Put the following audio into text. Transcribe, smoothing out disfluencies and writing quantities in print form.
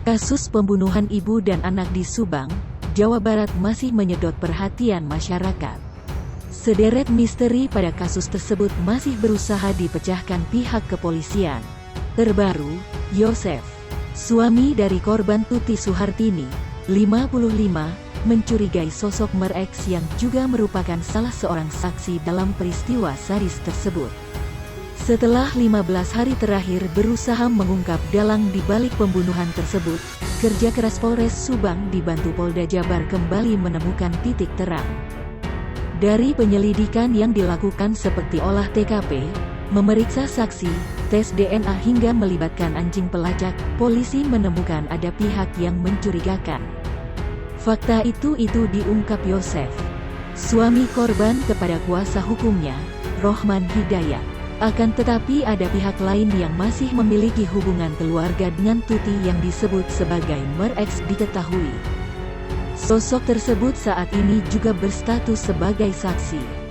Kasus pembunuhan ibu dan anak di Subang, Jawa Barat masih menyedot perhatian masyarakat. Sederet misteri pada kasus tersebut masih berusaha dipecahkan pihak kepolisian. Terbaru, Yosef, suami dari korban Tuti Suhartini, 55, mencurigai sosok Mer-X yang juga merupakan salah seorang saksi dalam peristiwa sadis tersebut. Setelah 15 hari terakhir berusaha mengungkap dalang di balik pembunuhan tersebut, kerja keras Polres Subang dibantu Polda Jabar kembali menemukan titik terang. Dari penyelidikan yang dilakukan seperti olah TKP, memeriksa saksi, tes DNA hingga melibatkan anjing pelacak, polisi menemukan ada pihak yang mencurigakan. Fakta itu diungkap Yosef, suami korban, kepada kuasa hukumnya, Rohman Hidayat. Akan tetapi ada pihak lain yang masih memiliki hubungan keluarga dengan Tuti yang disebut sebagai Mer-X diketahui. Sosok tersebut saat ini juga berstatus sebagai saksi.